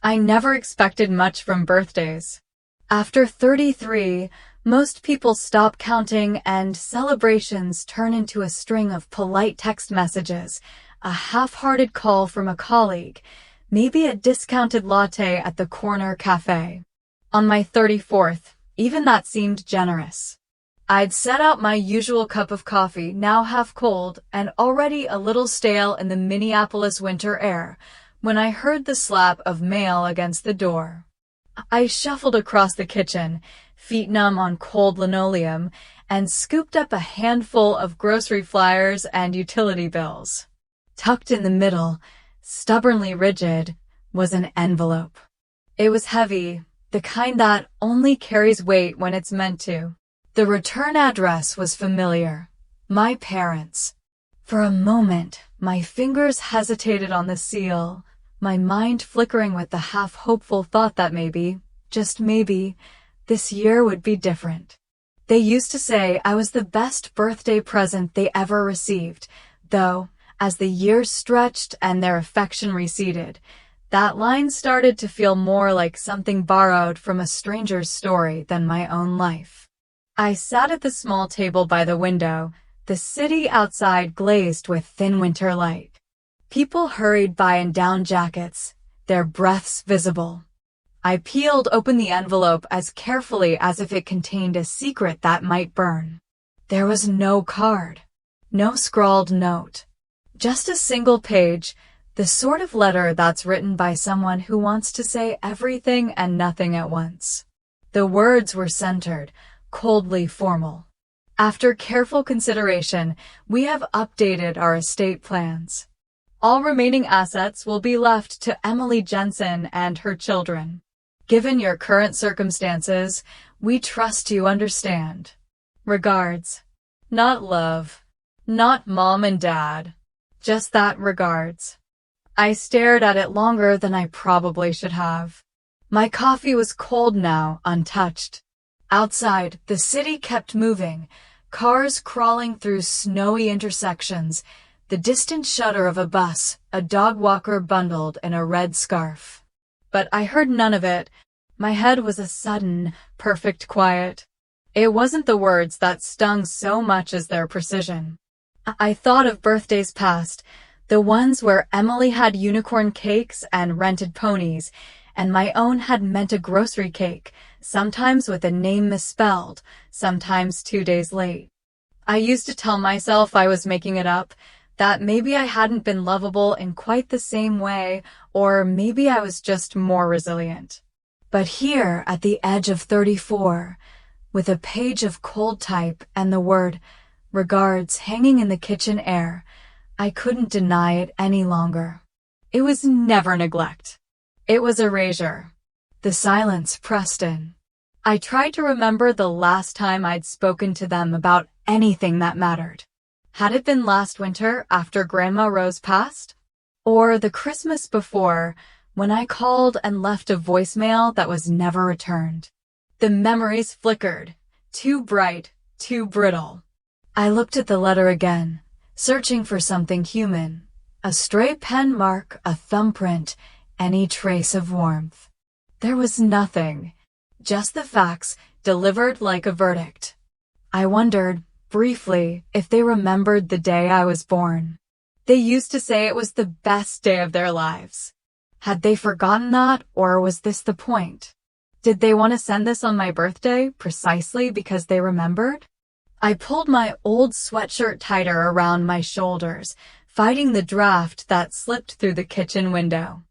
I never expected much from birthdays. After 33, most people stop counting and celebrations turn into a string of polite text messages, a half-hearted call from a colleague, maybe a discounted latte at the corner cafe. On my 34th, even that seemed generous. I'd set out my usual cup of coffee, now half cold and already a little stale in the Minneapolis winter air, when I heard the slap of mail against the door. I shuffled across the kitchen, feet numb on cold linoleum, and scooped up a handful of grocery flyers and utility bills. Tucked in the middle, stubbornly rigid, was an envelope. It was heavy, the kind that only carries weight when it's meant to. The return address was familiar. My parents. For a moment, my fingers hesitated on the seal, my mind flickering with the half-hopeful thought that maybe, just maybe, this year would be different. They used to say I was the best birthday present they ever received, though, as the years stretched and their affection receded, that line started to feel more like something borrowed from a stranger's story than my own life. I sat at the small table by the window, the city outside glazed with thin winter light. People hurried by in down jackets, their breaths visible. I peeled open the envelope as carefully as if it contained a secret that might burn. There was no card, no scrawled note, just a single page, the sort of letter that's written by someone who wants to say everything and nothing at once. The words were centered, coldly formal. After careful consideration, we have updated our estate plans. All remaining assets will be left to Emily Jensen and her children. Given your current circumstances, we trust you understand. Regards. Not love. Not mom and dad. Just that regards. I stared at it longer than I probably should have. My coffee was cold now, untouched. Outside, the city kept moving, cars crawling through snowy intersections, the distant shudder of a bus, a dog walker bundled in a red scarf. But I heard none of it. My head was a sudden, perfect quiet. It wasn't the words that stung so much as their precision. I thought of birthdays past, the ones where Emily had unicorn cakes and rented ponies, and my own had meant a grocery cake, sometimes with a name misspelled, sometimes 2 days late. I used to tell myself I was making it up, that maybe I hadn't been lovable in quite the same way, or maybe I was just more resilient. But here, at the edge of 34, with a page of cold type and the word regards hanging in the kitchen air, I couldn't deny it any longer. It was never neglect. It was erasure. The silence pressed in. I tried to remember the last time I'd spoken to them about anything that mattered. Had it been last winter after Grandma Rose passed? Or the Christmas before, when I called and left a voicemail that was never returned? The memories flickered, too bright, too brittle. I looked at the letter again, searching for something human. A stray pen mark, a thumbprint, any trace of warmth. There was nothing, just the facts delivered like a verdict. I wondered, briefly, if they remembered the day I was born. They used to say it was the best day of their lives. Had they forgotten that, or was this the point? Did they want to send this on my birthday precisely because they remembered? I pulled my old sweatshirt tighter around my shoulders, fighting the draft that slipped through the kitchen window.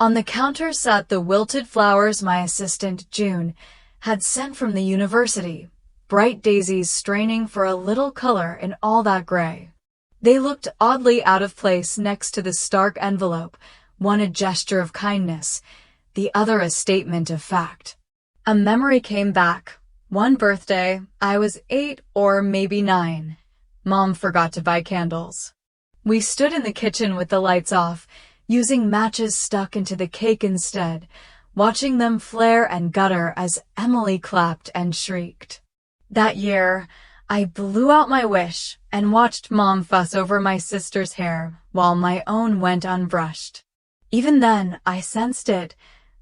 On the counter sat the wilted flowers my assistant, June, had sent from the university, bright daisies straining for a little color in all that gray. They looked oddly out of place next to the stark envelope, one a gesture of kindness, the other a statement of fact. A memory came back. One birthday, I was 8 or maybe 9. Mom forgot to buy candles. We stood in the kitchen with the lights off, using matches stuck into the cake instead, watching them flare and gutter as Emily clapped and shrieked. That year, I blew out my wish and watched Mom fuss over my sister's hair while my own went unbrushed. Even then, I sensed it,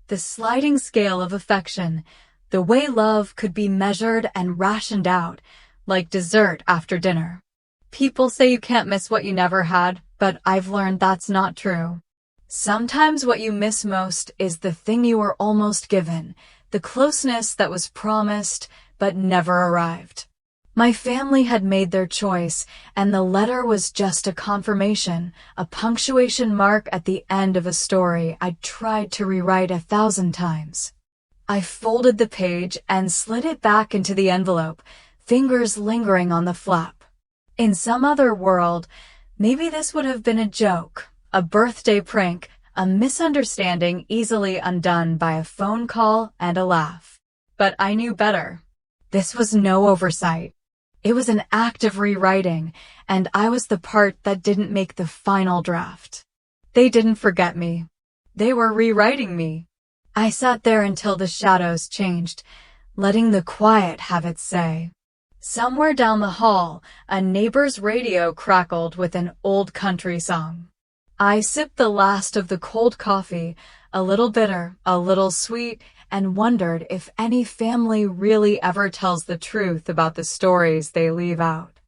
the the sliding scale of affection, the way love could be measured and rationed out, like dessert after dinner. People say you can't miss what you never had, but I've learned that's not true. Sometimes what you miss most is the thing you were almost given, the closeness that was promised but never arrived. My family had made their choice, and the letter was just a confirmation, a punctuation mark at the end of a story I'd tried to rewrite 1,000 times. I folded the page and slid it back into the envelope, fingers lingering on the flap. In some other world, maybe this would have been a joke, a birthday prank, a misunderstanding easily undone by a phone call and a laugh. But I knew better. This was no oversight. It was an act of rewriting, and I was the part that didn't make the final draft. They didn't forget me. They were rewriting me. I sat there until the shadows changed, letting the quiet have its say. Somewhere down the hall, a neighbor's radio crackled with an old country song. I sipped the last of the cold coffee, a little bitter, a little sweet, and wondered if any family really ever tells the truth about the stories they leave out.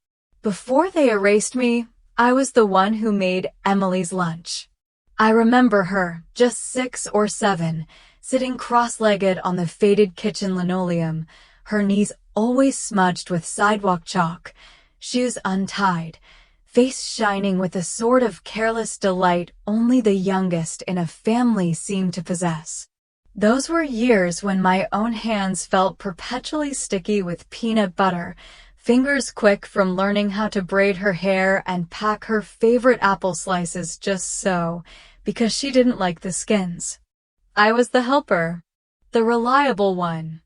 Before they erased me, I was the one who made Emily's lunch. I remember her, just 6 or 7, sitting cross-legged on the faded kitchen linoleum, her knees always smudged with sidewalk chalk, shoes untied, face shining with a sort of careless delight only the youngest in a family seemed to possess. Those were years when my own hands felt perpetually sticky with peanut butter, fingers quick from learning how to braid her hair and pack her favorite apple slices just so, because she didn't like the skins. I was the helper, the reliable one,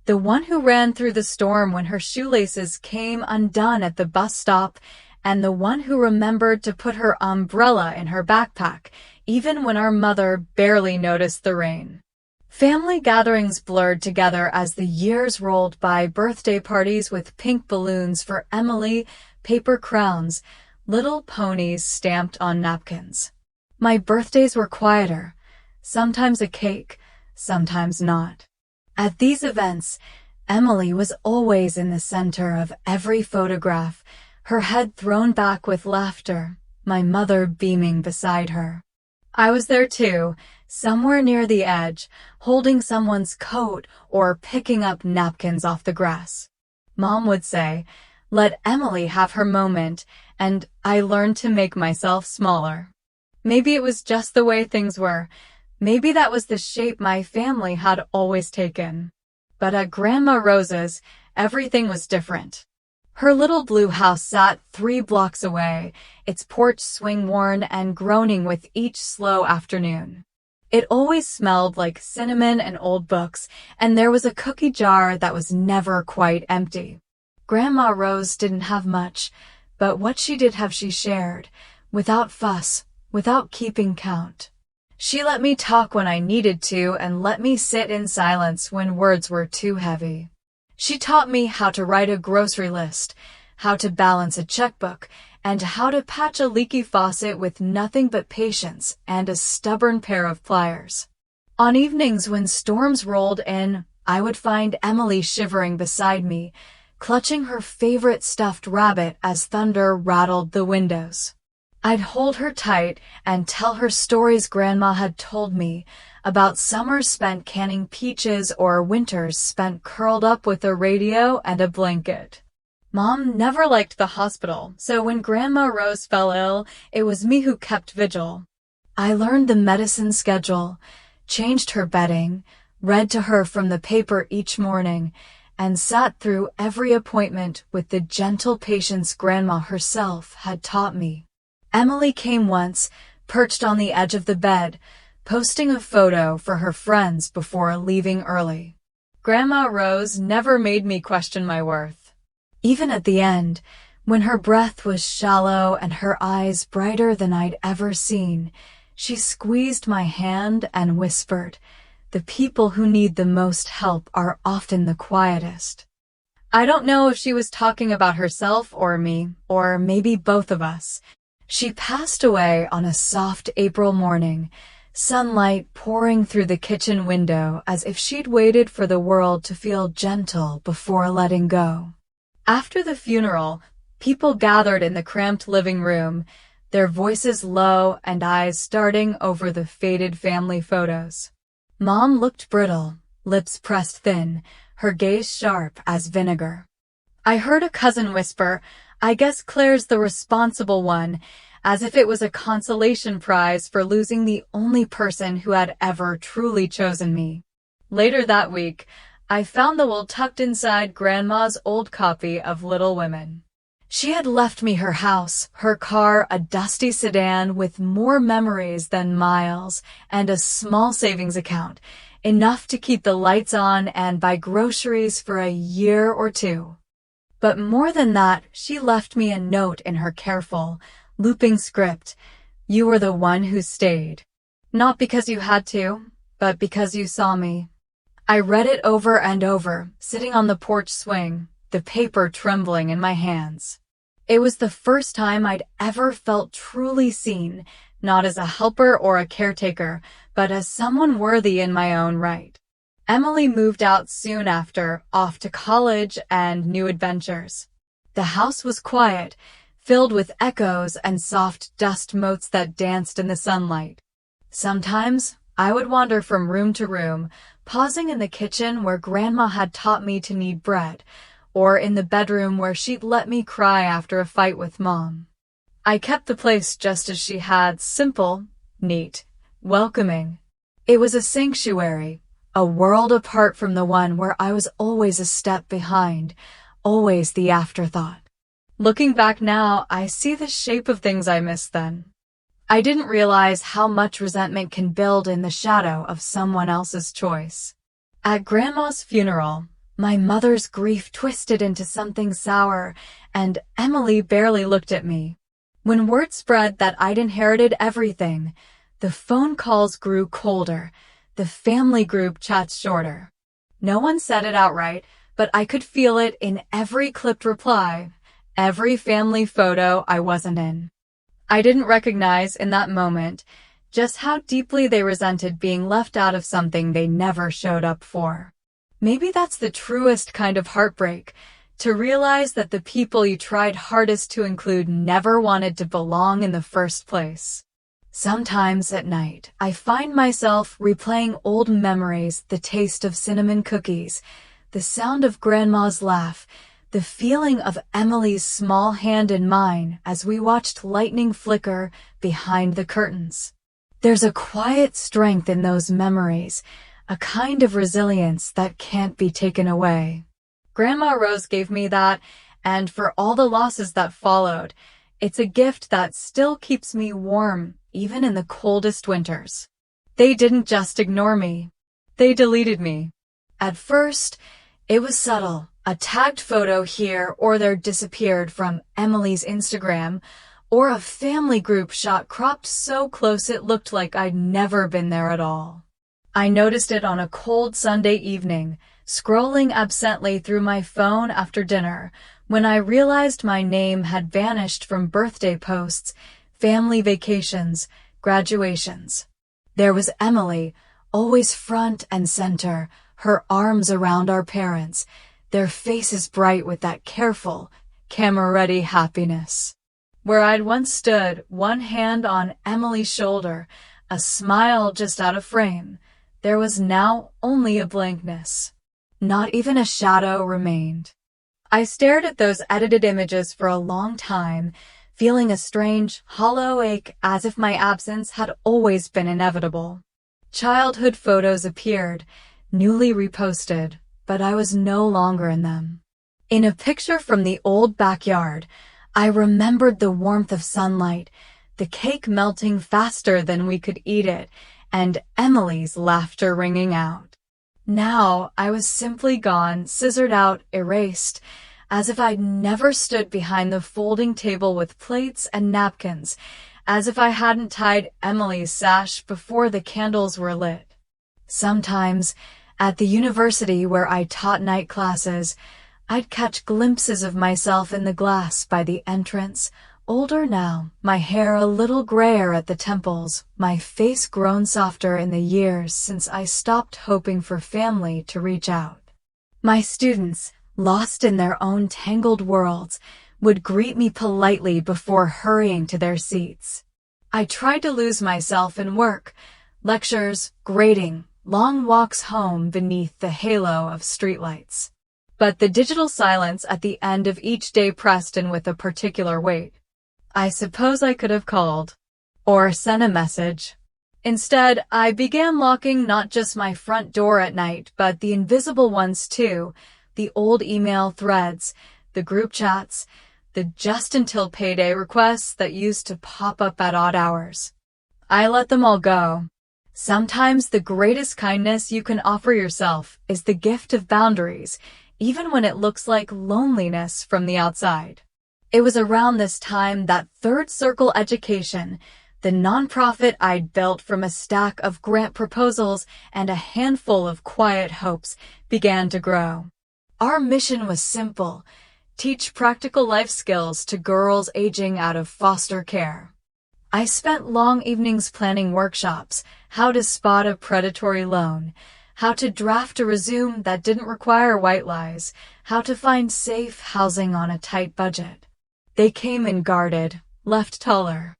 the one who ran through the storm when her shoelaces came undone at the bus stop, and the one who remembered to put her umbrella in her backpack, even when our mother barely noticed the rain. Family gatherings blurred together as the years rolled by, birthday parties with pink balloons for Emily, paper crowns, little ponies stamped on napkins. My birthdays were quieter, sometimes a cake, sometimes not. At these events, Emily was always in the center of every photograph, her head thrown back with laughter, my mother beaming beside her. I was there too, somewhere near the edge, holding someone's coat or picking up napkins off the grass. Mom would say, "Let Emily have her moment," and I learned to make myself smaller. Maybe it was just the way things were. Maybe that was the shape my family had always taken. But at Grandma Rosa's, everything was different. Her little blue house sat 3 blocks away, its porch swing-worn and groaning with each slow afternoon. It always smelled like cinnamon and old books, and there was a cookie jar that was never quite empty. Grandma Rose didn't have much, but what she did have she shared, without fuss, without keeping count. She let me talk when I needed to and let me sit in silence when words were too heavy. She taught me how to write a grocery list, how to balance a checkbook, and how to patch a leaky faucet with nothing but patience and a stubborn pair of pliers. On evenings when storms rolled in, I would find Emily shivering beside me, clutching her favorite stuffed rabbit as thunder rattled the windows. I'd hold her tight and tell her stories Grandma had told me about summers spent canning peaches or winters spent curled up with a radio and a blanket. Mom never liked the hospital, so when Grandma Rose fell ill, it was me who kept vigil. I learned the medicine schedule, changed her bedding, read to her from the paper each morning, and sat through every appointment with the gentle patience Grandma herself had taught me. Emily came once, perched on the edge of the bed, posting a photo for her friends before leaving early. Grandma Rose never made me question my worth. Even at the end, when her breath was shallow and her eyes brighter than I'd ever seen, she squeezed my hand and whispered, "The people who need the most help are often the quietest." I don't know if she was talking about herself or me, or maybe both of us. She passed away on a soft April morning, sunlight pouring through the kitchen window as if she'd waited for the world to feel gentle before letting go. After the funeral, people gathered in the cramped living room, their voices low and eyes starting over the faded family photos. Mom looked brittle, lips pressed thin, her gaze sharp as vinegar. I heard a cousin whisper, "I guess Claire's the responsible one," as if it was a consolation prize for losing the only person who had ever truly chosen me. Later that week, I found the will tucked inside Grandma's old copy of Little Women. She had left me her house, her car, a dusty sedan with more memories than miles, and a small savings account, enough to keep the lights on and buy groceries for a year or two. But more than that, she left me a note in her careful, looping script. "You were the one who stayed. Not because you had to, but because you saw me." I read it over and over, sitting on the porch swing, the paper trembling in my hands. It was the first time I'd ever felt truly seen, not as a helper or a caretaker, but as someone worthy in my own right. Emily moved out soon after, off to college and new adventures. The house was quiet, filled with echoes and soft dust motes that danced in the sunlight. Sometimes, I would wander from room to room, pausing in the kitchen where Grandma had taught me to knead bread, or in the bedroom where she'd let me cry after a fight with Mom. I kept the place just as she had, simple, neat, welcoming. It was a sanctuary, a world apart from the one where I was always a step behind, always the afterthought. Looking back now, I see the shape of things I missed then. I didn't realize how much resentment can build in the shadow of someone else's choice. At Grandma's funeral, my mother's grief twisted into something sour, and Emily barely looked at me. When word spread that I'd inherited everything, the phone calls grew colder, the family group chats shorter. No one said it outright, but I could feel it in every clipped reply, every family photo I wasn't in. I didn't recognize in that moment just how deeply they resented being left out of something they never showed up for. Maybe that's the truest kind of heartbreak, to realize that the people you tried hardest to include never wanted to belong in the first place. Sometimes at night, I find myself replaying old memories, the taste of cinnamon cookies, the sound of Grandma's laugh, the feeling of Emily's small hand in mine as we watched lightning flicker behind the curtains. There's a quiet strength in those memories, a kind of resilience that can't be taken away. Grandma Rose gave me that, and for all the losses that followed, it's a gift that still keeps me warm, even in the coldest winters. They didn't just ignore me. They deleted me. At first, it was subtle. A tagged photo here or there disappeared from Emily's Instagram, or a family group shot cropped so close it looked like I'd never been there at all. I noticed it on a cold Sunday evening, scrolling absently through my phone after dinner, when I realized my name had vanished from birthday posts, family vacations, graduations. There was Emily, always front and center, her arms around our parents, their faces bright with that careful, camera-ready happiness. Where I'd once stood, one hand on Emily's shoulder, a smile just out of frame, there was now only a blankness. Not even a shadow remained. I stared at those edited images for a long time, feeling a strange, hollow ache as if my absence had always been inevitable. Childhood photos appeared, newly reposted, but I was no longer in them. In a picture from the old backyard, I remembered the warmth of sunlight, the cake melting faster than we could eat it, and Emily's laughter ringing out. Now I was simply gone, scissored out, erased, as if I'd never stood behind the folding table with plates and napkins, as if I hadn't tied Emily's sash before the candles were lit. Sometimes, at the university where I taught night classes, I'd catch glimpses of myself in the glass by the entrance Older now, my hair a little grayer at the temples, my face grown softer in the years since I stopped hoping for family to reach out. My students, lost in their own tangled worlds, would greet me politely before hurrying to their seats. I tried to lose myself in work, lectures, grading, long walks home beneath the halo of streetlights. But the digital silence at the end of each day pressed in with a particular weight. I suppose I could have called. Or sent a message. Instead, I began locking not just my front door at night, but the invisible ones too, the old email threads, the group chats, the just until payday requests that used to pop up at odd hours. I let them all go. Sometimes the greatest kindness you can offer yourself is the gift of boundaries, even when it looks like loneliness from the outside. It was around this time that Third Circle Education, the nonprofit I'd built from a stack of grant proposals and a handful of quiet hopes, began to grow. Our mission was simple: teach practical life skills to girls aging out of foster care. I spent long evenings planning workshops: how to spot a predatory loan, how to draft a resume that didn't require white lies, how to find safe housing on a tight budget. They came in guarded, left taller.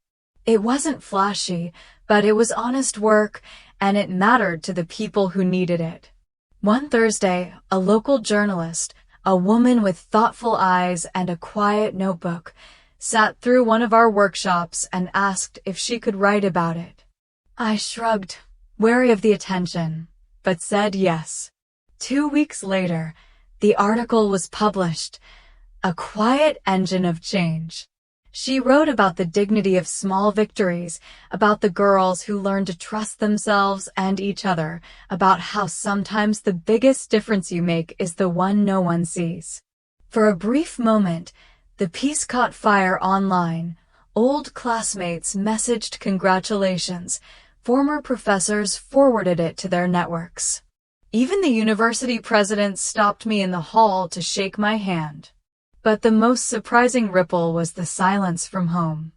It wasn't flashy, but it was honest work, and it mattered to the people who needed it. One Thursday, a local journalist, a woman with thoughtful eyes and a quiet notebook, sat through one of our workshops and asked if she could write about it. I shrugged, wary of the attention, but said yes. 2 weeks later, the article was published, a quiet engine of change. She wrote about the dignity of small victories, about the girls who learned to trust themselves and each other, about how sometimes the biggest difference you make is the one no one sees. For a brief moment, the piece caught fire online. Old classmates messaged congratulations. Former professors forwarded it to their networks. Even the university president stopped me in the hall to shake my hand. But the most surprising ripple was the silence from home.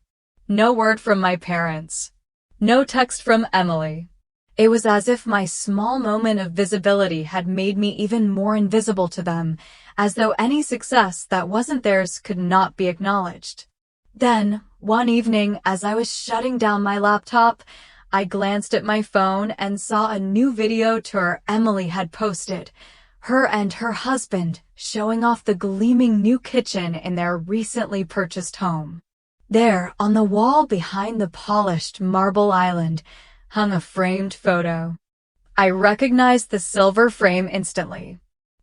No word from my parents. No text from Emily. It was as if my small moment of visibility had made me even more invisible to them, as though any success that wasn't theirs could not be acknowledged. Then, one evening, as I was shutting down my laptop, I glanced at my phone and saw a new video tour Emily had posted. Her and her husband showing off the gleaming new kitchen in their recently purchased home. There, on the wall behind the polished marble island, hung a framed photo. I recognized the silver frame instantly.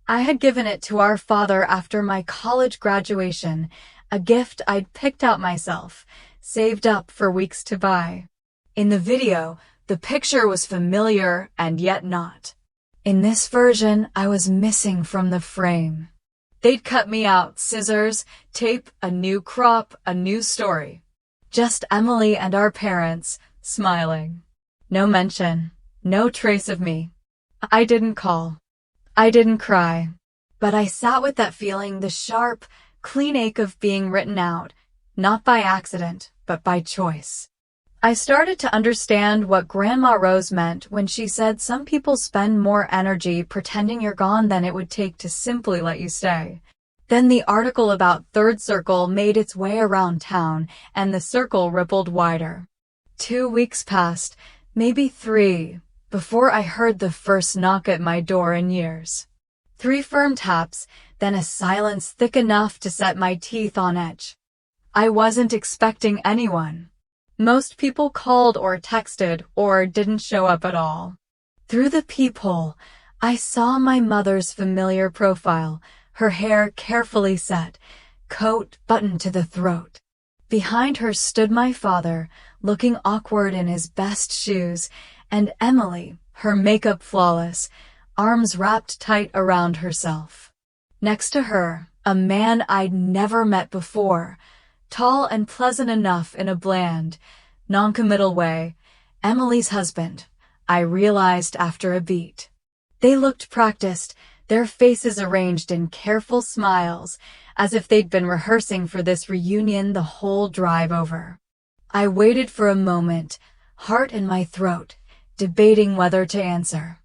I had given it to our father after my college graduation, a gift I'd picked out myself, saved up for weeks to buy. In the video, the picture was familiar and yet not. In this version, I was missing from the frame. They'd cut me out: scissors, tape, a new crop, a new story. Just Emily and our parents, smiling. No mention, no trace of me. I didn't call. I didn't cry. But I sat with that feeling, the sharp, clean ache of being written out, not by accident, but by choice. I started to understand what Grandma Rose meant when she said some people spend more energy pretending you're gone than it would take to simply let you stay. Then the article about Third Circle made its way around town, and the circle rippled wider. 2 weeks passed, maybe 3, before I heard the first knock at my door in years. 3 firm taps, then a silence thick enough to set my teeth on edge. I wasn't expecting anyone. Most people called or texted or didn't show up at all. Through the peephole, I saw my mother's familiar profile, her hair carefully set, coat buttoned to the throat. Behind her stood my father, looking awkward in his best shoes, and Emily, her makeup flawless, arms wrapped tight around herself. Next to her, a man I'd never met before, tall and pleasant enough in a bland, non-committal way, Emily's husband, I realized after a beat. They looked practiced, their faces arranged in careful smiles, as if they'd been rehearsing for this reunion the whole drive over. I waited for a moment, heart in my throat, debating whether to answer.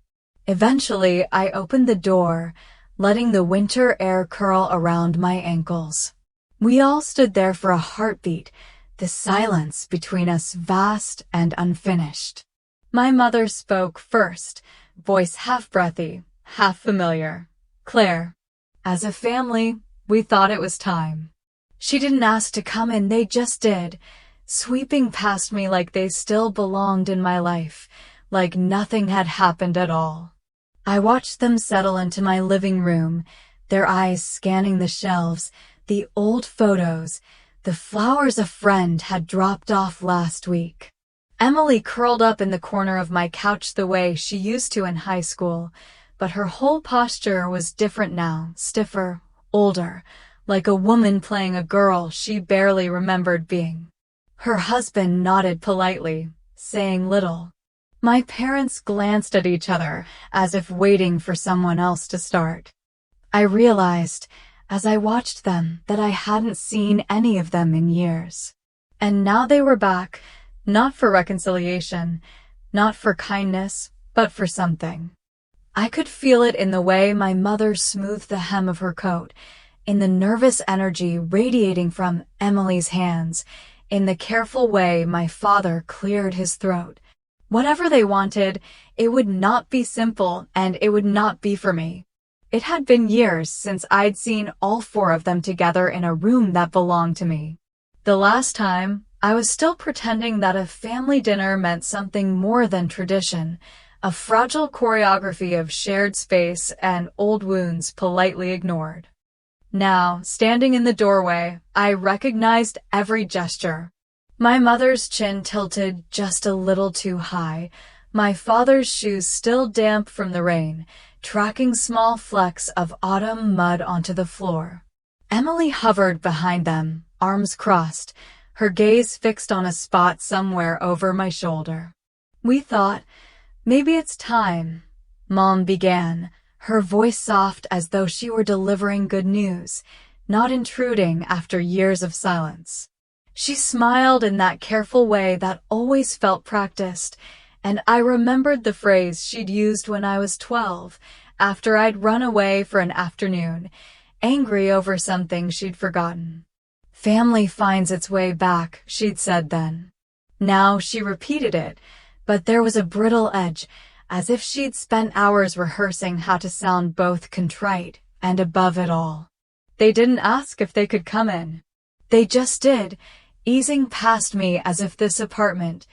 Eventually, I opened the door, letting the winter air curl around my ankles. We all stood there for a heartbeat, the silence between us vast and unfinished. My mother spoke first, voice half breathy, half familiar. "Claire, as a family, we thought it was time." She didn't ask to come in, they just did, sweeping past me like they still belonged in my life, like nothing had happened at all. I watched them settle into my living room, their eyes scanning the shelves, the old photos, the flowers a friend had dropped off last week. Emily curled up in the corner of my couch the way she used to in high school, but her whole posture was different now, stiffer, older, like a woman playing a girl she barely remembered being. Her husband nodded politely, saying little. My parents glanced at each other, as if waiting for someone else to start. I realized, as I watched them, that I hadn't seen any of them in years. And now they were back, not for reconciliation, not for kindness, but for something. I could feel it in the way my mother smoothed the hem of her coat, in the nervous energy radiating from Emily's hands, in the careful way my father cleared his throat. Whatever they wanted, it would not be simple, and it would not be for me. It had been years since I'd seen all four of them together in a room that belonged to me. The last time, I was still pretending that a family dinner meant something more than tradition, a fragile choreography of shared space and old wounds politely ignored. Now, standing in the doorway, I recognized every gesture. My mother's chin tilted just a little too high, my father's shoes still damp from the rain, tracking small flecks of autumn mud onto the floor. Emily hovered behind them, arms crossed, her gaze fixed on a spot somewhere over my shoulder. "We thought, maybe it's time," Mom began, her voice soft as though she were delivering good news, not intruding after years of silence. She smiled in that careful way that always felt practiced, and I remembered the phrase she'd used when I was 12, after I'd run away for an afternoon, angry over something she'd forgotten. "Family finds its way back," she'd said then. Now she repeated it, but there was a brittle edge, as if she'd spent hours rehearsing how to sound both contrite and above it all. "They didn't ask if they could come in. They just did, easing past me as if this apartment,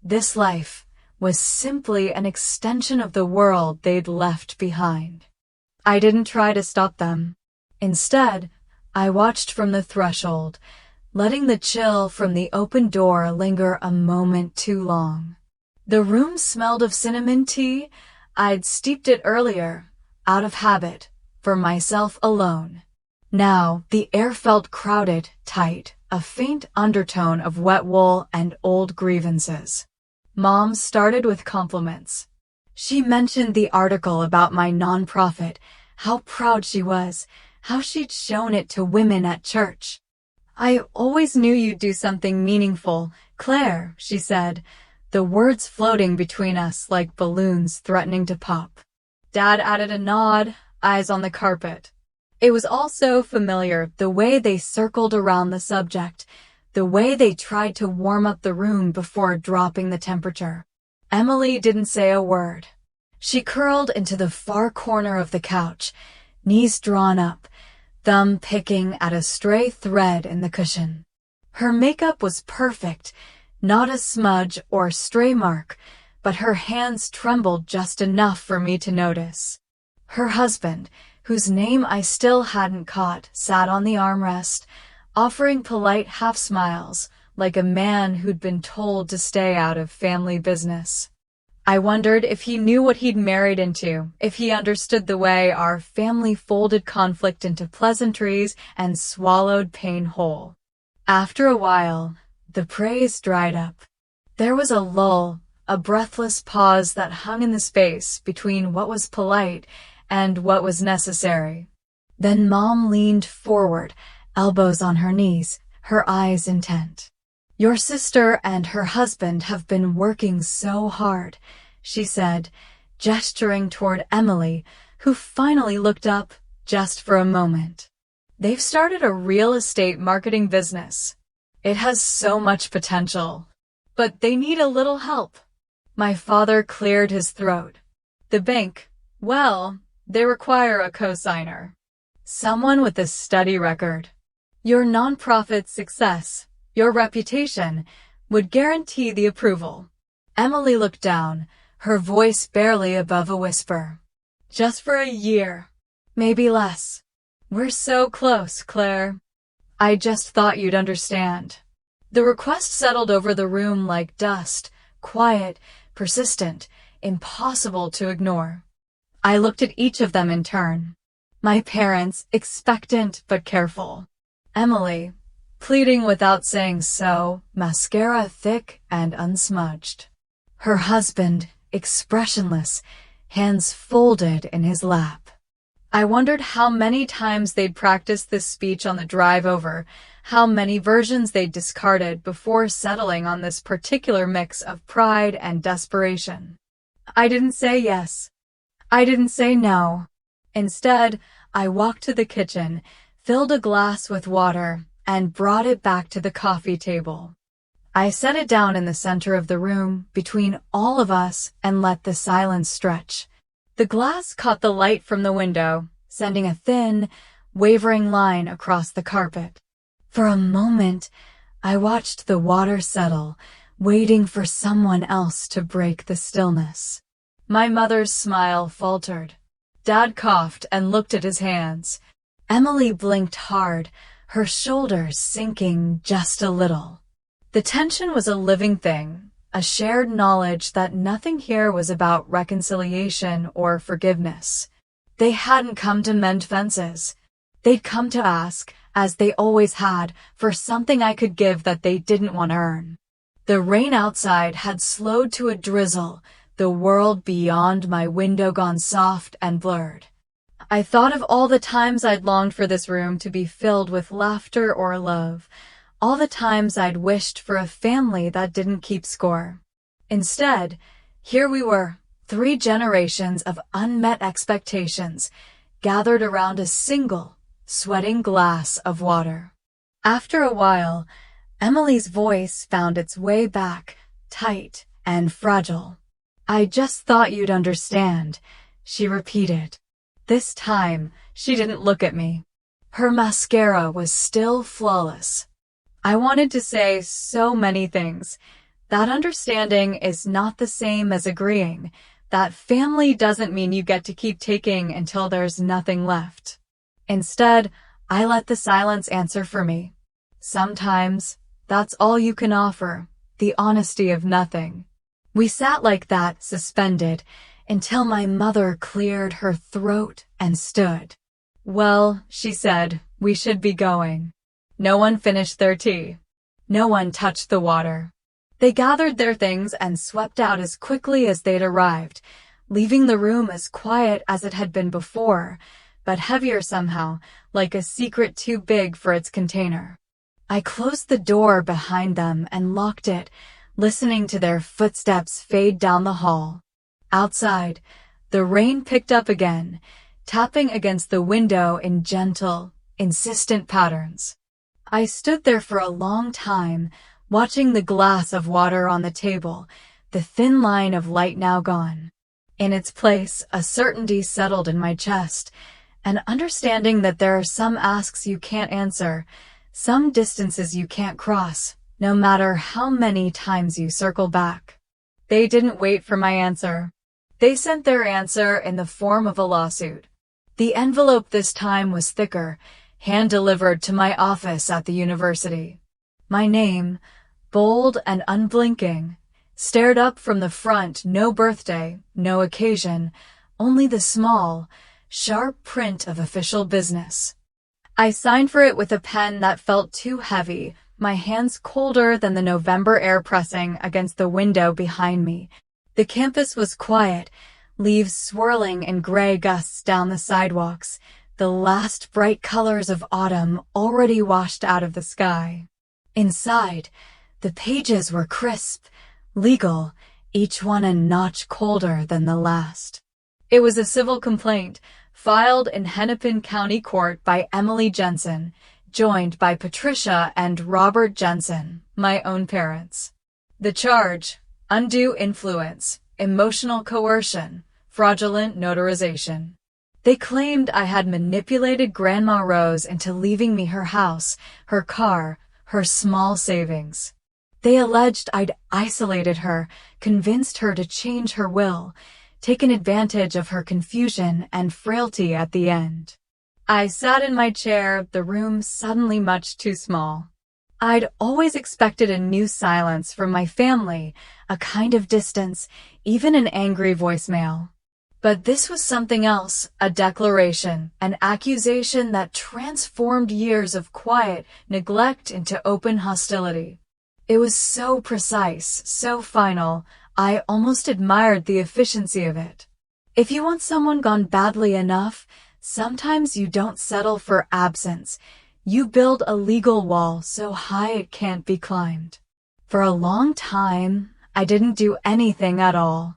this life, was simply an extension of the world they'd left behind." I didn't try to stop them. Instead, I watched from the threshold, letting the chill from the open door linger a moment too long. The room smelled of cinnamon tea. I'd steeped it earlier, out of habit, for myself alone. Now, the air felt crowded, tight, a faint undertone of wet wool and old grievances. Mom started with compliments. She mentioned the article about my nonprofit, how proud she was, how she'd shown it to women at church. "I always knew you'd do something meaningful, Claire," she said, the words floating between us like balloons threatening to pop. Dad added a nod, eyes on the carpet. It was all so familiar, the way they circled around the subject, the way they tried to warm up the room before dropping the temperature. Emily didn't say a word. She curled into the far corner of the couch, knees drawn up, thumb picking at a stray thread in the cushion. Her makeup was perfect, not a smudge or stray mark, but her hands trembled just enough for me to notice. Her husband, whose name I still hadn't caught, sat on the armrest, offering polite half-smiles, like a man who'd been told to stay out of family business. I wondered if he knew what he'd married into, if he understood the way our family folded conflict into pleasantries and swallowed pain whole. After a while, the praise dried up. There was a lull, a breathless pause that hung in the space between what was polite and what was necessary. Then Mom leaned forward, elbows on her knees, her eyes intent. "Your sister and her husband have been working so hard," she said, gesturing toward Emily, who finally looked up just for a moment. "They've started a real estate marketing business. It has so much potential, but they need a little help." My father cleared his throat. "The bank, well, they require a co-signer. Someone with a steady record. Your nonprofit's success, your reputation, would guarantee the approval." Emily looked down, her voice barely above a whisper. "Just for a year. Maybe less. We're so close, Claire. I just thought you'd understand." The request settled over the room like dust, quiet, persistent, impossible to ignore. I looked at each of them in turn. My parents, expectant but careful. Emily, pleading without saying so, mascara thick and unsmudged. Her husband, expressionless, hands folded in his lap. I wondered how many times they'd practiced this speech on the drive over, how many versions they'd discarded before settling on this particular mix of pride and desperation. I didn't say yes. I didn't say no. Instead, I walked to the kitchen, filled a glass with water, and brought it back to the coffee table. I set it down in the center of the room, between all of us, and let the silence stretch. The glass caught the light from the window, sending a thin, wavering line across the carpet. For a moment, I watched the water settle, waiting for someone else to break the stillness. My mother's smile faltered. Dad coughed and looked at his hands. Emily blinked hard, her shoulders sinking just a little. The tension was a living thing, a shared knowledge that nothing here was about reconciliation or forgiveness. They hadn't come to mend fences. They'd come to ask, as they always had, for something I could give that they didn't want to earn. The rain outside had slowed to a drizzle, the world beyond my window gone soft and blurred. I thought of all the times I'd longed for this room to be filled with laughter or love, all the times I'd wished for a family that didn't keep score. Instead, here we were, 3 generations of unmet expectations, gathered around a single, sweating glass of water. After a while, Emily's voice found its way back, tight and fragile. "I just thought you'd understand," she repeated. This time, she didn't look at me. Her mascara was still flawless. I wanted to say so many things. That understanding is not the same as agreeing. That family doesn't mean you get to keep taking until there's nothing left. Instead, I let the silence answer for me. Sometimes, that's all you can offer, the honesty of nothing. We sat like that, suspended, until my mother cleared her throat and stood. "Well," she said, "we should be going." No one finished their tea. No one touched the water. They gathered their things and swept out as quickly as they'd arrived, leaving the room as quiet as it had been before, but heavier somehow, like a secret too big for its container. I closed the door behind them and locked it, listening to their footsteps fade down the hall. Outside, the rain picked up again, tapping against the window in gentle, insistent patterns. I stood there for a long time, watching the glass of water on the table, the thin line of light now gone. In its place, a certainty settled in my chest, an understanding that there are some asks you can't answer, some distances you can't cross, no matter how many times you circle back. They didn't wait for my answer. They sent their answer in the form of a lawsuit. The envelope this time was thicker, hand-delivered to my office at the university. My name, bold and unblinking, stared up from the front. No birthday, no occasion, only the small, sharp print of official business. I signed for it with a pen that felt too heavy, my hands colder than the November air pressing against the window behind me. The campus was quiet, leaves swirling in gray gusts down the sidewalks, the last bright colors of autumn already washed out of the sky. Inside, the pages were crisp, legal, each one a notch colder than the last. It was a civil complaint, filed in Hennepin County Court by Emily Jensen, joined by Patricia and Robert Jensen, my own parents. The charge: undue influence, emotional coercion, fraudulent notarization. They claimed I had manipulated Grandma Rose into leaving me her house, her car, her small savings. They alleged I'd isolated her, convinced her to change her will, taken advantage of her confusion and frailty at the end. I sat in my chair, the room suddenly much too small. I'd always expected a new silence from my family, a kind of distance, even an angry voicemail. But this was something else, a declaration, an accusation that transformed years of quiet neglect into open hostility. It was so precise, so final, I almost admired the efficiency of it. If you want someone gone badly enough, sometimes you don't settle for absence. You build a legal wall so high it can't be climbed. For a long time, I didn't do anything at all.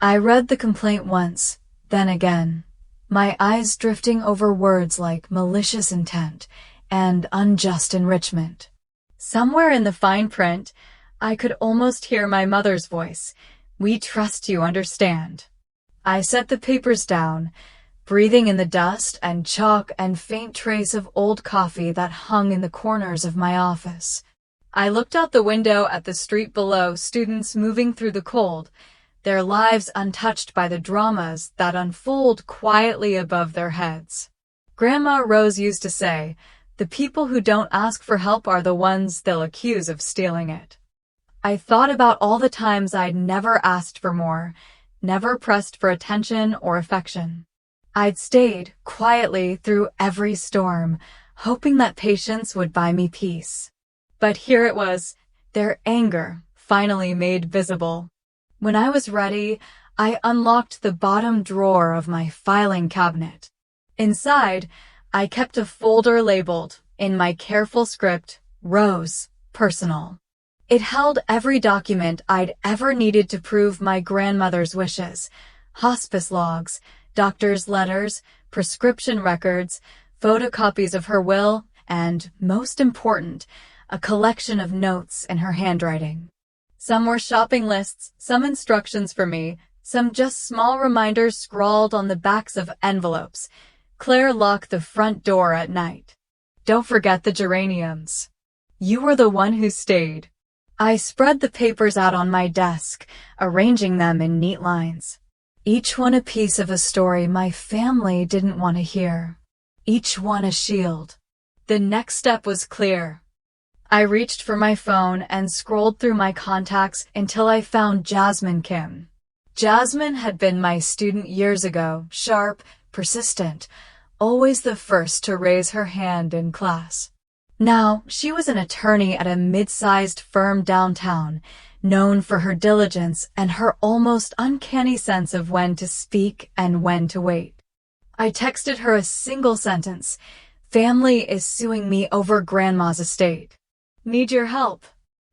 I read the complaint once, then again, my eyes drifting over words like malicious intent and unjust enrichment. Somewhere in the fine print, I could almost hear my mother's voice. "We trust you understand." I set the papers down, breathing in the dust and chalk and faint trace of old coffee that hung in the corners of my office. I looked out the window at the street below, students moving through the cold, their lives untouched by the dramas that unfold quietly above their heads. Grandma Rose used to say, "The people who don't ask for help are the ones they'll accuse of stealing it." I thought about all the times I'd never asked for more, never pressed for attention or affection. I'd stayed quietly through every storm, hoping that patience would buy me peace. But here it was, their anger finally made visible. When I was ready, I unlocked the bottom drawer of my filing cabinet. Inside, I kept a folder labeled, in my careful script, Rose, Personal. It held every document I'd ever needed to prove my grandmother's wishes: hospice logs, doctor's letters, prescription records, photocopies of her will, and, most important, a collection of notes in her handwriting. Some were shopping lists, some instructions for me, some just small reminders scrawled on the backs of envelopes. "Claire, lock the front door at night. Don't forget the geraniums. You were the one who stayed." I spread the papers out on my desk, arranging them in neat lines. Each one a piece of a story my family didn't want to hear. Each one a shield. The next step was clear. I reached for my phone and scrolled through my contacts until I found Jasmine Kim. Jasmine had been my student years ago, sharp, persistent, always the first to raise her hand in class. Now, she was an attorney at a mid-sized firm downtown, known for her diligence and her almost uncanny sense of when to speak and when to wait. I texted her a single sentence: "Family is suing me over Grandma's estate. Need your help."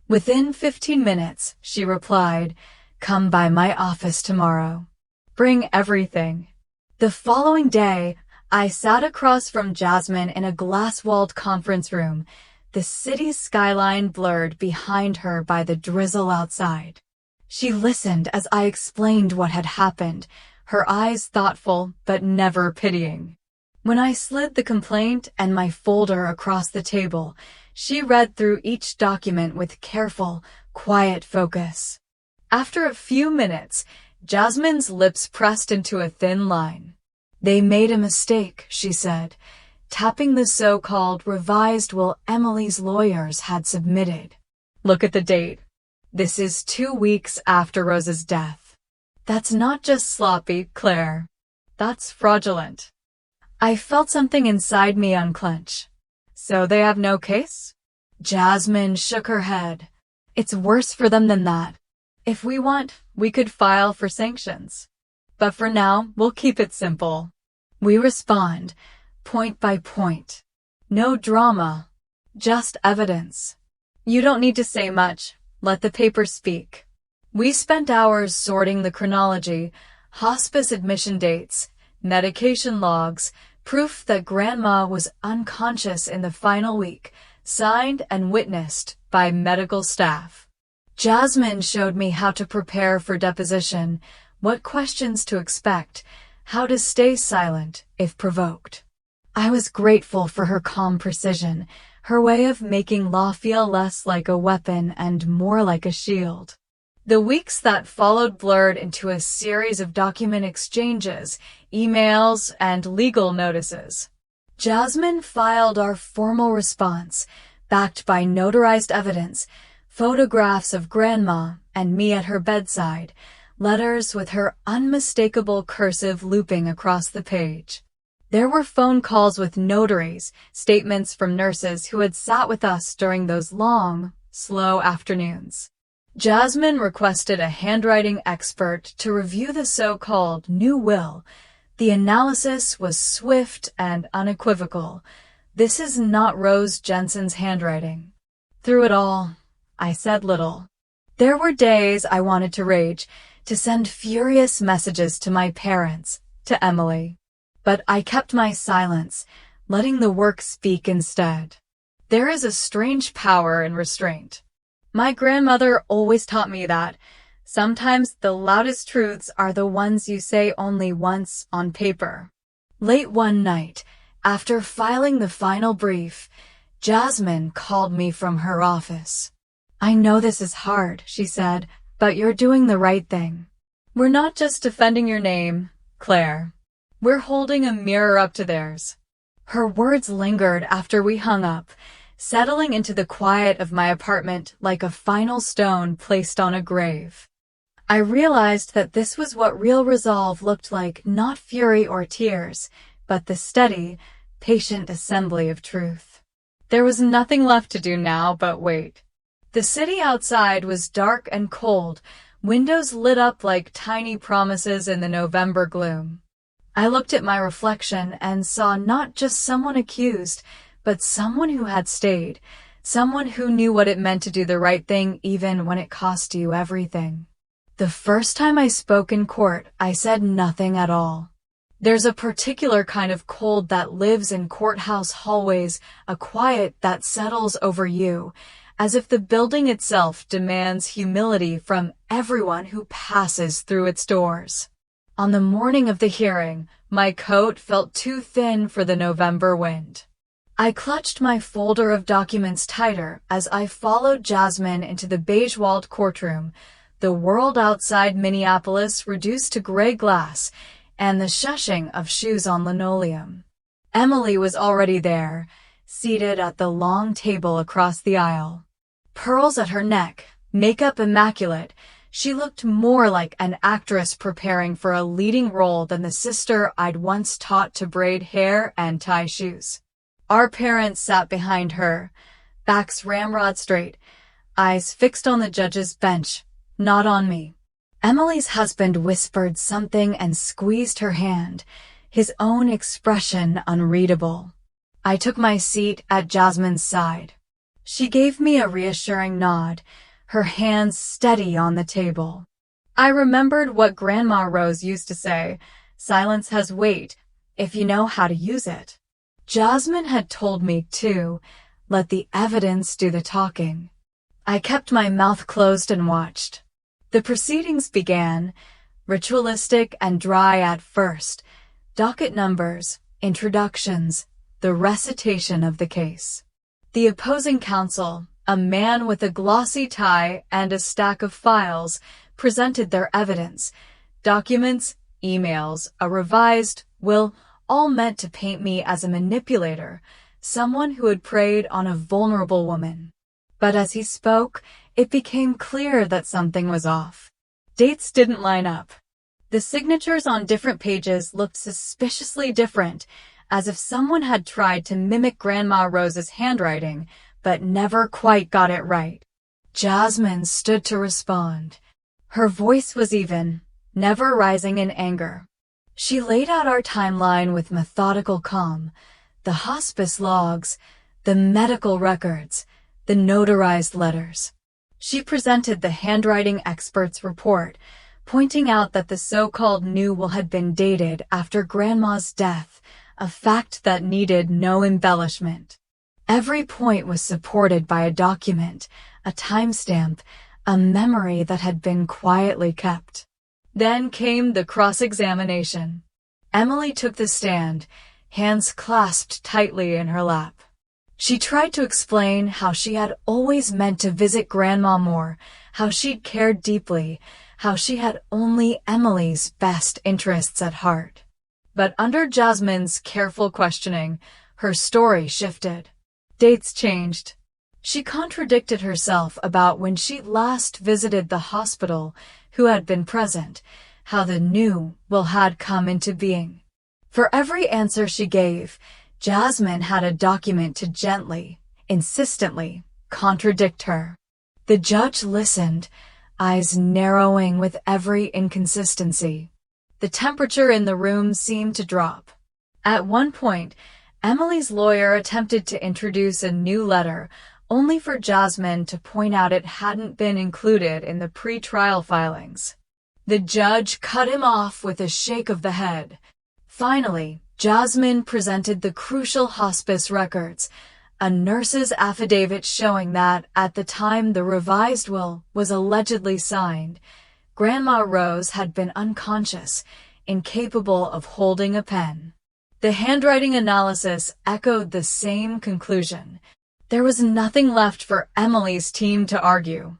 Within 15 minutes, she replied, "Come by my office tomorrow. Bring everything." The following day, I sat across from Jasmine in a glass-walled conference room, the city's skyline blurred behind her by the drizzle outside. She listened as I explained what had happened, her eyes thoughtful but never pitying. When I slid the complaint and my folder across the table, she read through each document with careful, quiet focus. After a few minutes, Jasmine's lips pressed into a thin line. "They made a mistake," she said, tapping the so-called revised will Emily's lawyers had submitted. "Look at the date. This is 2 weeks after Rose's death. That's not just sloppy, Claire. That's fraudulent." I felt something inside me unclench. "So they have no case?" Jasmine shook her head. "It's worse for them than that. If we want, we could file for sanctions." But for now, we'll keep it simple. We respond, point by point. No drama, just evidence. You don't need to say much. Let the paper speak. We spent hours sorting the chronology, hospice admission dates, medication logs, proof that Grandma was unconscious in the final week, signed and witnessed by medical staff. Jasmine showed me how to prepare for deposition, what questions to expect, how to stay silent if provoked. I was grateful for her calm precision, her way of making law feel less like a weapon and more like a shield. The weeks that followed blurred into a series of document exchanges, emails, and legal notices. Jasmine filed our formal response, backed by notarized evidence, photographs of Grandma and me at her bedside, letters with her unmistakable cursive looping across the page. There were phone calls with notaries, statements from nurses who had sat with us during those long, slow afternoons. Jasmine requested a handwriting expert to review the so-called new will. The analysis was swift and unequivocal. This is not Rose Jensen's handwriting. Through it all, I said little. There were days I wanted to rage, to send furious messages to my parents, to Emily. But I kept my silence, letting the work speak instead. There is a strange power in restraint. My grandmother always taught me that sometimes the loudest truths are the ones you say only once on paper. Late one night, after filing the final brief, Jasmine called me from her office. "I know this is hard," she said, "but you're doing the right thing. We're not just defending your name, Claire. We're holding a mirror up to theirs." Her words lingered after we hung up, settling into the quiet of my apartment like a final stone placed on a grave. I realized that this was what real resolve looked like, not fury or tears, but the steady, patient assembly of truth. There was nothing left to do now but wait. The city outside was dark and cold, windows lit up like tiny promises in the November gloom. I looked at my reflection and saw not just someone accused, but someone who had stayed, someone who knew what it meant to do the right thing even when it cost you everything. The first time I spoke in court, I said nothing at all. There's a particular kind of cold that lives in courthouse hallways, a quiet that settles over you, as if the building itself demands humility from everyone who passes through its doors. On the morning of the hearing, my coat felt too thin for the November wind. I clutched my folder of documents tighter as I followed Jasmine into the beige-walled courtroom, the world outside Minneapolis reduced to gray glass, and the shushing of shoes on linoleum. Emily was already there, seated at the long table across the aisle. Pearls at her neck, makeup immaculate, she looked more like an actress preparing for a leading role than the sister I'd once taught to braid hair and tie shoes. Our parents sat behind her, backs ramrod straight, eyes fixed on the judge's bench, not on me. Emily's husband whispered something and squeezed her hand, his own expression unreadable. I took my seat at Jasmine's side. She gave me a reassuring nod, her hands steady on the table. I remembered what Grandma Rose used to say, "Silence has weight, if you know how to use it." Jasmine had told me, too, let the evidence do the talking. I kept my mouth closed and watched. The proceedings began, ritualistic and dry at first, docket numbers, introductions, the recitation of the case. The opposing counsel, a man with a glossy tie and a stack of files, presented their evidence, documents, emails, a revised will, all meant to paint me as a manipulator, someone who had preyed on a vulnerable woman. But as he spoke, it became clear that something was off. Dates didn't line up. The signatures on different pages looked suspiciously different, as if someone had tried to mimic Grandma Rose's handwriting, but never quite got it right. Jasmine stood to respond. Her voice was even, never rising in anger. She laid out our timeline with methodical calm, the hospice logs, the medical records, the notarized letters. She presented the handwriting expert's report, pointing out that the so-called new will had been dated after Grandma's death, a fact that needed no embellishment. Every point was supported by a document, a timestamp, a memory that had been quietly kept. Then came the cross-examination. Emily took the stand, hands clasped tightly in her lap. She tried to explain how she had always meant to visit Grandma more, how she'd cared deeply, how she had only Emily's best interests at heart. But under Jasmine's careful questioning, her story shifted. Dates changed. She contradicted herself about when she last visited the hospital, who had been present, how the new will had come into being. For every answer she gave, Jasmine had a document to gently, insistently, contradict her. The judge listened, eyes narrowing with every inconsistency. The temperature in the room seemed to drop. At one point, Emily's lawyer attempted to introduce a new letter, only for Jasmine to point out it hadn't been included in the pre-trial filings. The judge cut him off with a shake of the head. Finally, Jasmine presented the crucial hospice records, a nurse's affidavit showing that, at the time the revised will was allegedly signed, Grandma Rose had been unconscious, incapable of holding a pen. The handwriting analysis echoed the same conclusion. There was nothing left for Emily's team to argue.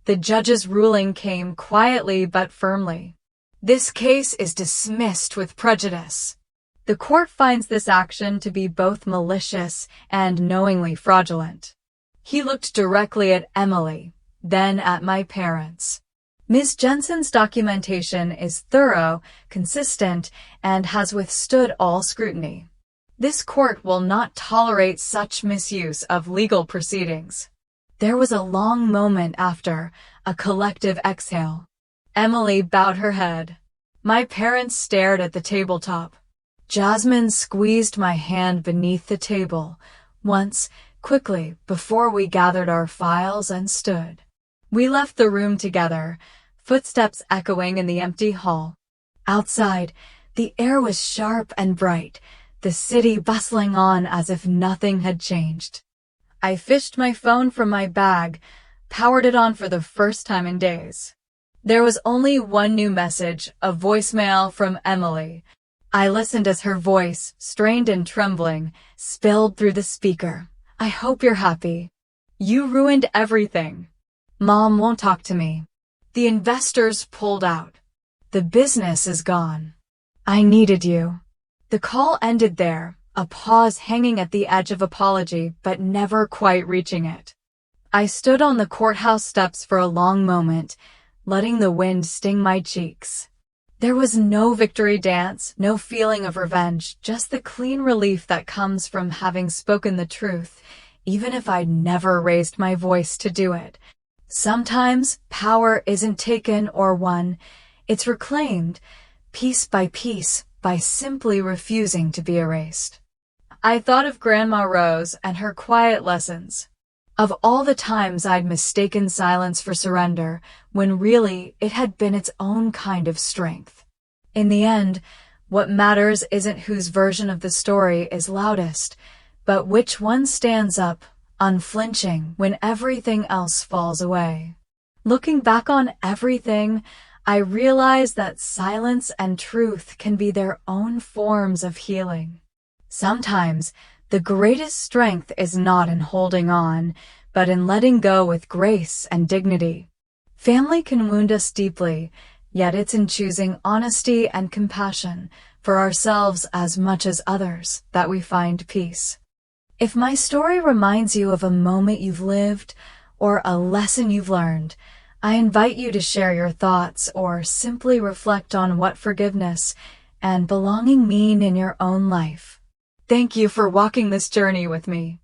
The judge's ruling came quietly but firmly. This case is dismissed with prejudice. The court finds this action to be both malicious and knowingly fraudulent. He looked directly at Emily, then at my parents. Ms. Jensen's documentation is thorough, consistent, and has withstood all scrutiny. This court will not tolerate such misuse of legal proceedings. There was a long moment after, a collective exhale. Emily bowed her head. My parents stared at the tabletop. Jasmine squeezed my hand beneath the table, once, quickly, before we gathered our files and stood. We left the room together, footsteps echoing in the empty hall. Outside, the air was sharp and bright, the city bustling on as if nothing had changed. I fished my phone from my bag, powered it on for the first time in days. There was only one new message, a voicemail from Emily. I listened as her voice, strained and trembling, spilled through the speaker. I hope you're happy. You ruined everything. Mom won't talk to me. The investors pulled out. The business is gone. I needed you. The call ended there, a pause hanging at the edge of apology but never quite reaching it. I stood on the courthouse steps for a long moment, letting the wind sting my cheeks. There was no victory dance, no feeling of revenge, just the clean relief that comes from having spoken the truth, even if I'd never raised my voice to do it. Sometimes power isn't taken or won, it's reclaimed, piece by piece, by simply refusing to be erased. I thought of Grandma Rose and her quiet lessons, of all the times I'd mistaken silence for surrender, when really it had been its own kind of strength. In the end, what matters isn't whose version of the story is loudest, but which one stands up, unflinching, when everything else falls away. Looking back on everything, I realize that silence and truth can be their own forms of healing. Sometimes, the greatest strength is not in holding on, but in letting go with grace and dignity. Family can wound us deeply, yet it's in choosing honesty and compassion for ourselves as much as others that we find peace. If my story reminds you of a moment you've lived or a lesson you've learned, I invite you to share your thoughts or simply reflect on what forgiveness and belonging mean in your own life. Thank you for walking this journey with me.